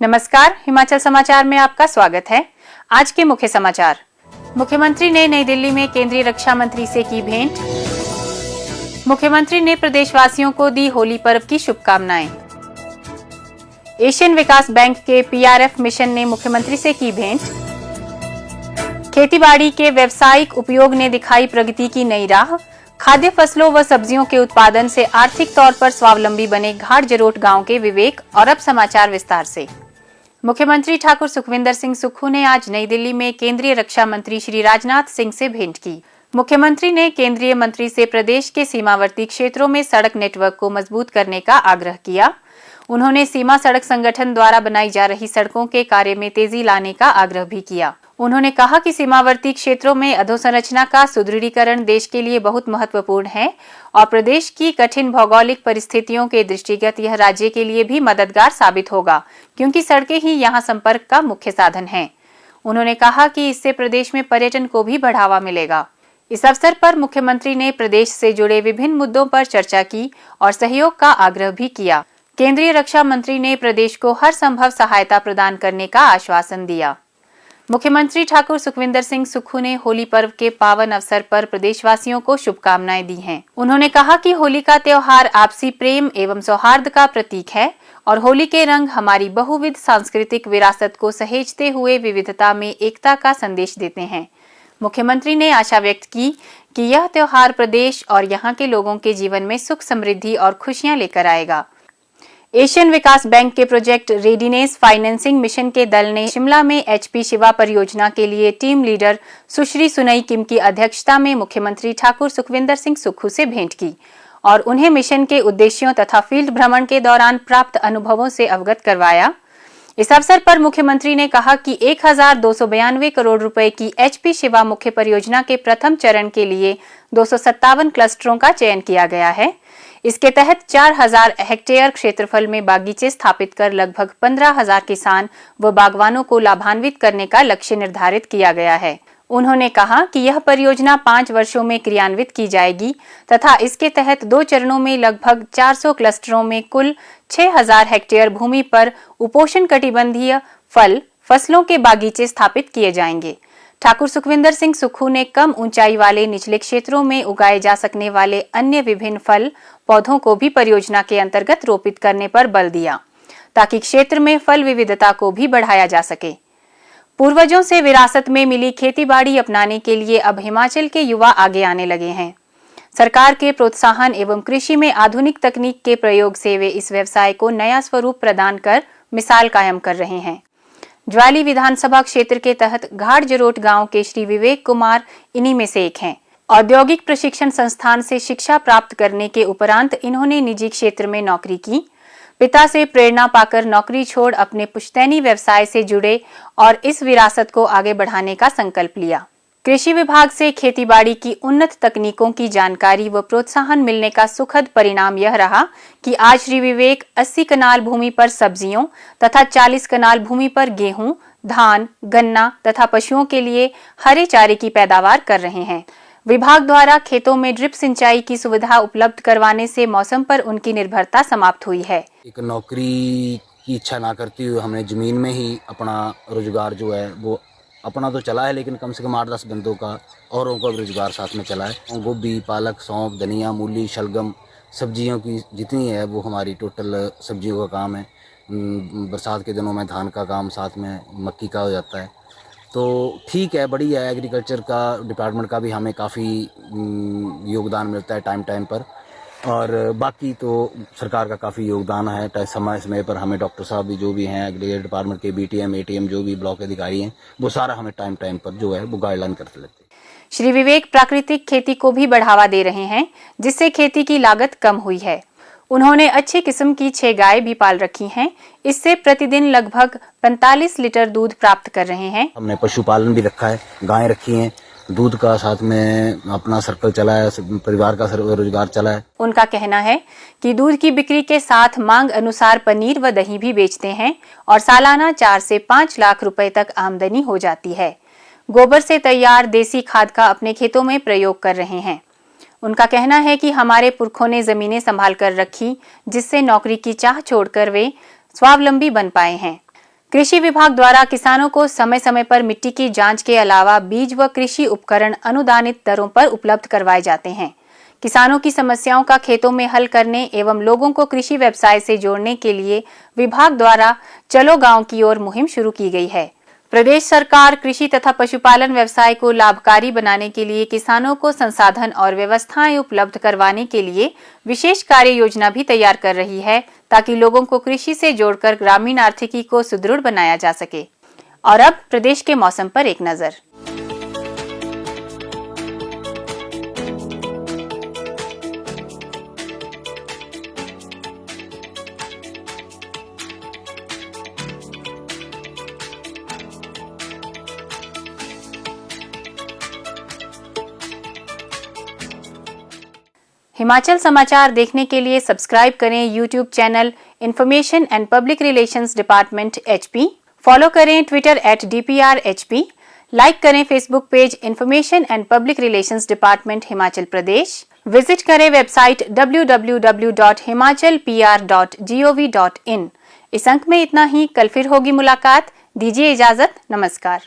नमस्कार, हिमाचल समाचार में आपका स्वागत है। आज के मुख्य समाचार। मुख्यमंत्री ने नई दिल्ली में केंद्रीय रक्षा मंत्री से की भेंट। मुख्यमंत्री ने प्रदेशवासियों को दी होली पर्व की शुभकामनाएं। एशियन विकास बैंक के पीआरएफ मिशन ने मुख्यमंत्री से की भेंट। खेतीबाड़ी के व्यावसायिक उपयोग ने दिखाई प्रगति की नई राह। खाद्य फसलों व सब्जियों के उत्पादन से आर्थिक तौर पर स्वावलंबी बने घाट जरोट गांव के विवेक। और अब समाचार विस्तार से। मुख्यमंत्री ठाकुर सुखविंदर सिंह सुक्खू ने आज नई दिल्ली में केंद्रीय रक्षा मंत्री श्री राजनाथ सिंह से भेंट की। मुख्यमंत्री ने केंद्रीय मंत्री से प्रदेश के सीमावर्ती क्षेत्रों में सड़क नेटवर्क को मजबूत करने का आग्रह किया। उन्होंने सीमा सड़क संगठन द्वारा बनाई जा रही सड़कों के कार्य में तेजी लाने का आग्रह भी किया। उन्होंने कहा कि सीमावर्ती क्षेत्रों में अधोसंरचना का सुदृढ़ीकरण देश के लिए बहुत महत्वपूर्ण है और प्रदेश की कठिन भौगोलिक परिस्थितियों के दृष्टिगत यह राज्य के लिए भी मददगार साबित होगा, क्योंकि सड़कें ही यहां संपर्क का मुख्य साधन हैं। उन्होंने कहा कि इससे प्रदेश में पर्यटन को भी बढ़ावा मिलेगा। इस अवसर पर मुख्यमंत्री ने प्रदेश से जुड़े विभिन्न मुद्दों पर चर्चा की और सहयोग का आग्रह भी किया। केंद्रीय रक्षा मंत्री ने प्रदेश को हर संभव सहायता प्रदान करने का आश्वासन दिया। मुख्यमंत्री ठाकुर सुखविंदर सिंह सुक्खू ने होली पर्व के पावन अवसर पर प्रदेशवासियों को शुभकामनाएं दी हैं। उन्होंने कहा कि होली का त्योहार आपसी प्रेम एवं सौहार्द का प्रतीक है और होली के रंग हमारी बहुविध सांस्कृतिक विरासत को सहेजते हुए विविधता में एकता का संदेश देते हैं। मुख्यमंत्री ने आशा व्यक्त की कि यह त्योहार प्रदेश और यहाँ के लोगों के जीवन में सुख समृद्धि और खुशियां लेकर आएगा। एशियन विकास बैंक के प्रोजेक्ट रेडीनेस फाइनेंसिंग मिशन के दल ने शिमला में एचपी शिवा परियोजना के लिए टीम लीडर सुश्री सुनई किम की अध्यक्षता में मुख्यमंत्री ठाकुर सुखविंदर सिंह सुक्खू से भेंट की और उन्हें मिशन के उद्देश्यों तथा फील्ड भ्रमण के दौरान प्राप्त अनुभवों से अवगत करवाया। इस अवसर पर मुख्यमंत्री ने कहा कि 1292 करोड़ रुपए की एचपी शिवा मुख्य परियोजना के प्रथम चरण के लिए 257 क्लस्टरों का चयन किया गया है। इसके तहत 4000 हेक्टेयर क्षेत्रफल में बागीचे स्थापित कर लगभग 15,000 किसान व बागवानों को लाभान्वित करने का लक्ष्य निर्धारित किया गया है। उन्होंने कहा कि यह परियोजना 5 वर्षों में क्रियान्वित की जाएगी तथा इसके तहत 2 चरणों में लगभग 400 क्लस्टरों में कुल 6000 हेक्टेयर भूमि पर उपोष्ण कटिबंधीय फसलों के बागीचे स्थापित किए जाएंगे। ठाकुर सुखविंदर सिंह सुक्खू ने कम ऊंचाई वाले निचले क्षेत्रों में उगाए जा सकने वाले अन्य विभिन्न फल पौधों को भी परियोजना के अंतर्गत रोपित करने पर बल दिया, ताकि क्षेत्र में फल विविधता को भी बढ़ाया जा सके। पूर्वजों से विरासत में मिली खेतीबाड़ी अपनाने के लिए अब हिमाचल के युवा आगे आने लगे हैं। सरकार के प्रोत्साहन एवं कृषि में आधुनिक तकनीक के प्रयोग से वे इस व्यवसाय को नया स्वरूप प्रदान कर मिसाल कायम कर रहे हैं। ज्वाली विधानसभा क्षेत्र के तहत घाट जरोट गांव के श्री विवेक कुमार इन्हीं में से एक हैं। औद्योगिक प्रशिक्षण संस्थान से शिक्षा प्राप्त करने के उपरांत इन्होंने निजी क्षेत्र में नौकरी की। पिता से प्रेरणा पाकर नौकरी छोड़ अपने पुश्तैनी व्यवसाय से जुड़े और इस विरासत को आगे बढ़ाने का संकल्प लिया। कृषि विभाग से खेतीबाड़ी की उन्नत तकनीकों की जानकारी व प्रोत्साहन मिलने का सुखद परिणाम यह रहा कि आज श्री विवेक 80 कनाल भूमि पर सब्जियों तथा 40 कनाल भूमि पर गेहूं, धान, गन्ना तथा पशुओं के लिए हरे चारे की पैदावार कर रहे हैं। विभाग द्वारा खेतों में ड्रिप सिंचाई की सुविधा उपलब्ध करवाने से मौसम पर उनकी निर्भरता समाप्त हुई है। एक नौकरी की इच्छा ना करती हुई हमने जमीन में ही अपना रोजगार जो है वो अपना तो चला है, लेकिन कम से कम 8-10 बंदों का औरों का रोजगार साथ में चला है। गोभी, पालक, सौंफ, धनिया, मूली, शलगम, सब्जियों की जितनी है वो हमारी टोटल सब्जियों का काम है। बरसात के दिनों में धान का काम, साथ में मक्की का हो जाता है। तो ठीक है, बढ़िया है। एग्रीकल्चर का डिपार्टमेंट का भी हमें काफ़ी योगदान मिलता है टाइम टाइम पर, और बाकी तो सरकार का काफ़ी योगदान है। समय समय पर हमें डॉक्टर साहब भी जो भी हैं एग्रीकल्चर डिपार्टमेंट के बीटीएम, एटीएम जो भी ब्लॉक अधिकारी हैं वो सारा हमें टाइम टाइम पर जो है वो गाइडलाइन करते रहते हैं। श्री विवेक प्राकृतिक खेती को भी बढ़ावा दे रहे हैं, जिससे खेती की लागत कम हुई है। उन्होंने अच्छी किस्म की 6 गाय भी पाल रखी हैं। इससे प्रतिदिन लगभग 45 लीटर दूध प्राप्त कर रहे हैं। हमने पशुपालन भी रखा है, गायें रखी हैं, दूध का साथ में अपना सर्कल चला है, परिवार का रोजगार चला है। उनका कहना है कि दूध की बिक्री के साथ मांग अनुसार पनीर व दही भी बेचते हैं और सालाना 4 से 5 लाख रुपए तक आमदनी हो जाती है। गोबर से तैयार देसी खाद का अपने खेतों में प्रयोग कर रहे हैं। उनका कहना है कि हमारे पुरखों ने जमीनें संभाल कर रखी, जिससे नौकरी की चाह छोड़कर वे स्वावलंबी बन पाए हैं। कृषि विभाग द्वारा किसानों को समय समय पर मिट्टी की जांच के अलावा बीज व कृषि उपकरण अनुदानित दरों पर उपलब्ध करवाए जाते हैं। किसानों की समस्याओं का खेतों में हल करने एवं लोगों को कृषि व्यवसाय से जोड़ने के लिए विभाग द्वारा चलो गांव की ओर मुहिम शुरू की गई है। प्रदेश सरकार कृषि तथा पशुपालन व्यवसाय को लाभकारी बनाने के लिए किसानों को संसाधन और व्यवस्थाएं उपलब्ध करवाने के लिए विशेष कार्य योजना भी तैयार कर रही है, ताकि लोगों को कृषि से जोड़कर ग्रामीण आर्थिकी को सुदृढ़ बनाया जा सके। और अब प्रदेश के मौसम पर एक नजर। हिमाचल समाचार देखने के लिए सब्सक्राइब करें YouTube channel information and public relations department HP, follow करें ट्विटर @DPRHP, लाइक करें Facebook page information and public relations department Himachal Pradesh, visit करें वेबसाइट www.himachalpr.gov.in। इस अंक में इतना ही, कल फिर होगी मुलाकात। दीजिए इजाजत, नमस्कार।